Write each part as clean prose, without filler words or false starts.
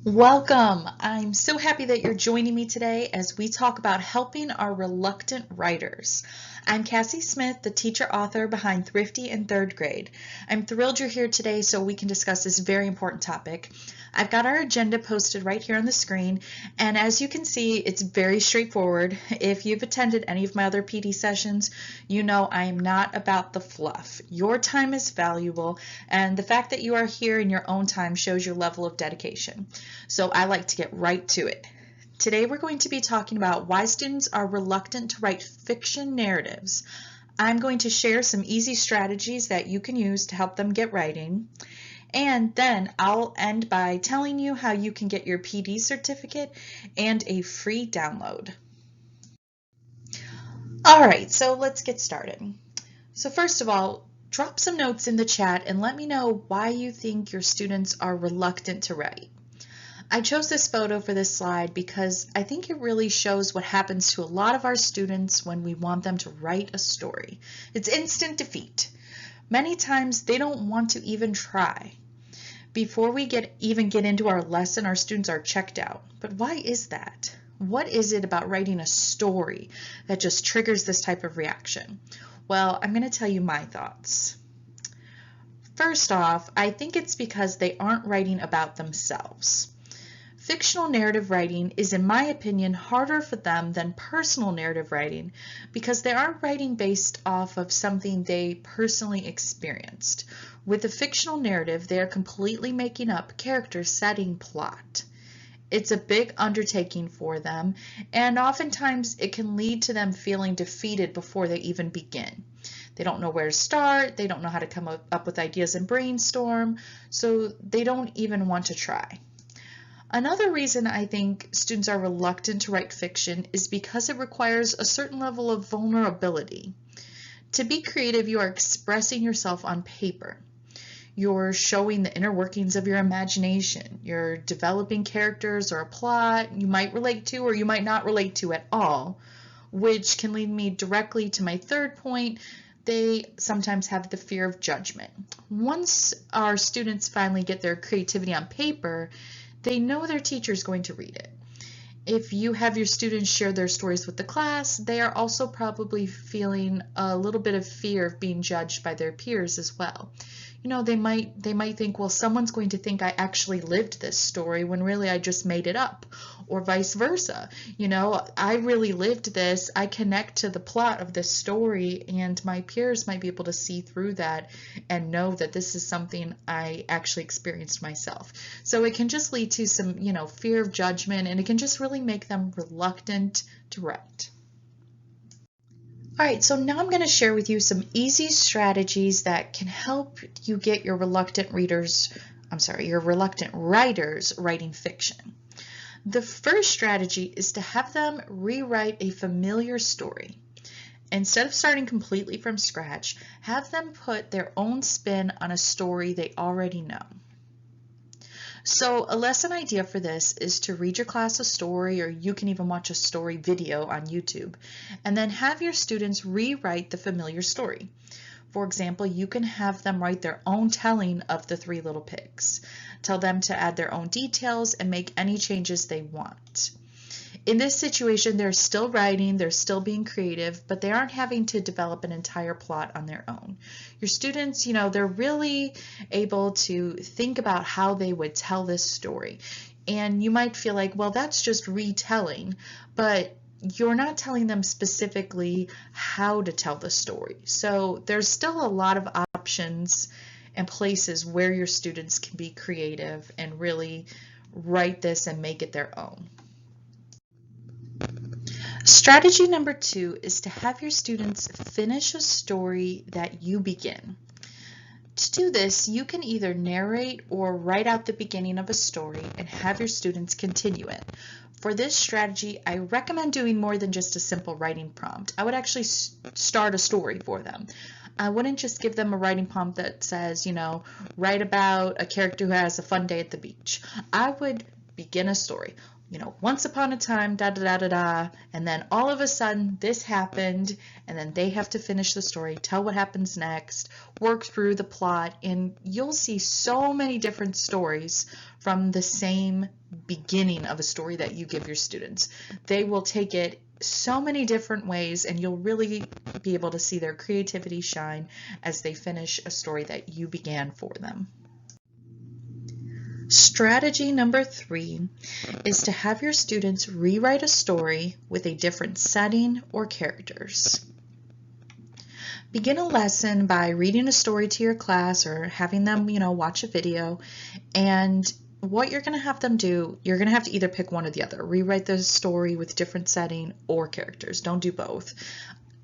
Welcome! I'm so happy that you're joining me today as we talk about helping our reluctant writers. I'm Cassie Smith, the teacher author behind Thrifty in third grade. I'm thrilled you're here today so we can discuss this very important topic. I've got our agenda posted right here on the screen, and as you can see, it's very straightforward. If you've attended any of my other PD sessions, you know I am not about the fluff. Your time is valuable, and the fact that you are here in your own time shows your level of dedication. So I like to get right to it. Today we're going to be talking about why students are reluctant to write fiction narratives. I'm going to share some easy strategies that you can use to help them get writing. And then I'll end by telling you how you can get your PD certificate and a free download. All right, so let's get started. So first of all, drop some notes in the chat and let me know why you think your students are reluctant to write. I chose this photo for this slide because I think it really shows what happens to a lot of our students when we want them to write a story. It's instant defeat. Many times they don't want to even try. Before we even get into our lesson, our students are checked out. But why is that? What is it about writing a story that just triggers this type of reaction? Well, I'm going to tell you my thoughts. First off, I think it's because they aren't writing about themselves. Fictional narrative writing is, in my opinion, harder for them than personal narrative writing because they aren't writing based off of something they personally experienced. With a fictional narrative, they are completely making up character, setting, plot. It's a big undertaking for them, and oftentimes it can lead to them feeling defeated before they even begin. They don't know where to start, they don't know how to come up with ideas and brainstorm, so they don't even want to try. Another reason I think students are reluctant to write fiction is because it requires a certain level of vulnerability. To be creative, you are expressing yourself on paper. You're showing the inner workings of your imagination. You're developing characters or a plot you might relate to or you might not relate to at all, which can lead me directly to my third point. They sometimes have the fear of judgment. Once our students finally get their creativity on paper, they know their teacher is going to read it. If you have your students share their stories with the class, they are also probably feeling a little bit of fear of being judged by their peers as well. You know, they might think, well, someone's going to think I actually lived this story when really I just made it up, or vice versa. You know, I really lived this, I connect to the plot of this story, and my peers might be able to see through that and know that this is something I actually experienced myself. So it can just lead to some, fear of judgment, and it can just really make them reluctant to write. All right, so now I'm going to share with you some easy strategies that can help you get your reluctant writers writing fiction. The first strategy is to have them rewrite a familiar story. Instead of starting completely from scratch, have them put their own spin on a story they already know. So a lesson idea for this is to read your class a story, or you can even watch a story video on YouTube, and then have your students rewrite the familiar story. For example, you can have them write their own telling of the Three Little Pigs. Tell them to add their own details and make any changes they want. In this situation, they're still writing, they're still being creative, but they aren't having to develop an entire plot on their own. Your students, they're really able to think about how they would tell this story. And you might feel like, well, that's just retelling, but you're not telling them specifically how to tell the story. So there's still a lot of options and places where your students can be creative and really write this and make it their own. Strategy number 2 is to have your students finish a story that you begin. To do this, you can either narrate or write out the beginning of a story and have your students continue it. For this strategy, I recommend doing more than just a simple writing prompt. I would actually start a story for them. I wouldn't just give them a writing prompt that says, write about a character who has a fun day at the beach. I would begin a story. once upon a time, da da da da da, and then all of a sudden this happened, and then they have to finish the story, tell what happens next, work through the plot, and you'll see so many different stories from the same beginning of a story that you give your students. They will take it so many different ways, and you'll really be able to see their creativity shine as they finish a story that you began for them. Strategy number 3 is to have your students rewrite a story with a different setting or characters. Begin a lesson by reading a story to your class or having them, watch a video. And what you're going to have them do, you're going to have to either pick one or the other. Rewrite the story with different setting or characters. Don't do both.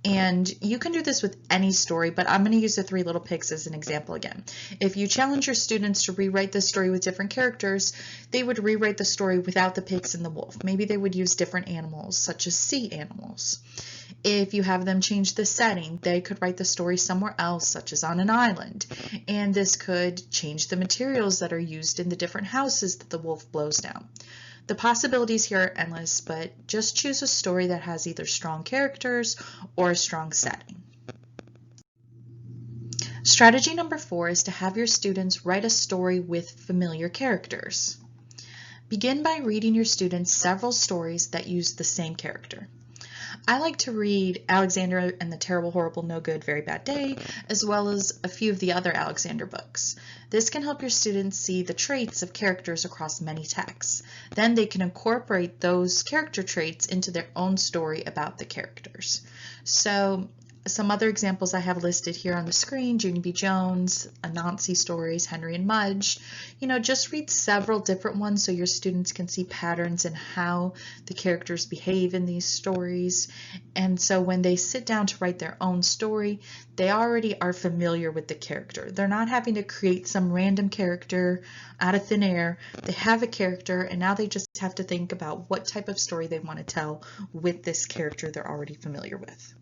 And you can do this with any story, but I'm going to use the Three Little Pigs as an example again. If you challenge your students to rewrite the story with different characters, they would rewrite the story without the pigs and the wolf. Maybe they would use different animals, such as sea animals. If you have them change the setting, they could write the story somewhere else, such as on an island. And this could change the materials that are used in the different houses that the wolf blows down. The possibilities here are endless, but just choose a story that has either strong characters or a strong setting. Strategy number 4 is to have your students write a story with familiar characters. Begin by reading your students several stories that use the same character. I like to read Alexander and the Terrible, Horrible, No Good, Very Bad Day, as well as a few of the other Alexander books. This can help your students see the traits of characters across many texts. Then they can incorporate those character traits into their own story about the characters. So some other examples I have listed here on the screen: Junie B. Jones, Anansi stories, Henry and Mudge. Just read several different ones so your students can see patterns in how the characters behave in these stories. And so when they sit down to write their own story, they already are familiar with the character. They're not having to create some random character out of thin air. They have a character, and now they just have to think about what type of story they want to tell with this character they're already familiar with.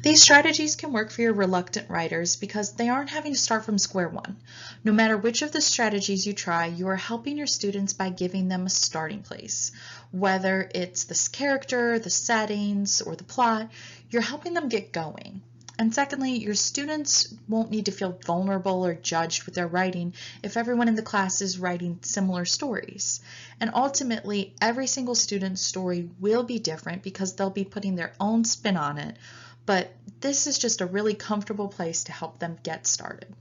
These strategies can work for your reluctant writers because they aren't having to start from square one. No matter which of the strategies you try, you are helping your students by giving them a starting place. Whether it's this character, the settings, or the plot, you're helping them get going. And secondly, your students won't need to feel vulnerable or judged with their writing if everyone in the class is writing similar stories. And ultimately, every single student's story will be different because they'll be putting their own spin on it. But this is just a really comfortable place to help them get started.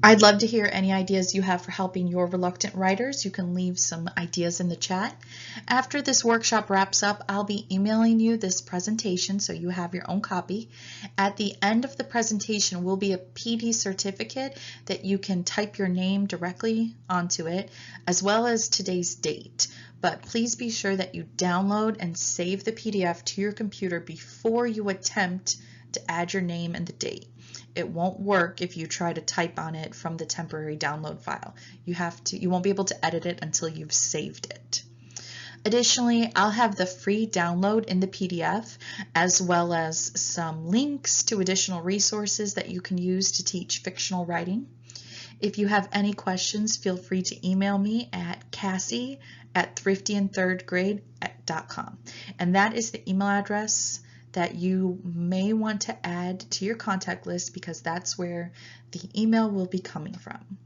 I'd love to hear any ideas you have for helping your reluctant writers. You can leave some ideas in the chat. After this workshop wraps up, I'll be emailing you this presentation so you have your own copy. At the end of the presentation will be a PD certificate that you can type your name directly onto it, as well as today's date. But please be sure that you download and save the PDF to your computer before you attempt to add your name and the date. It won't work if you try to type on it from the temporary download file. You won't be able to edit it until you've saved it. Additionally, I'll have the free download in the PDF, as well as some links to additional resources that you can use to teach fictional writing. If you have any questions, feel free to email me at cassie@thriftyinthirdgrade.com. And that is the email address that you may want to add to your contact list because that's where the email will be coming from.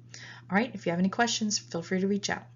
All right, if you have any questions, feel free to reach out.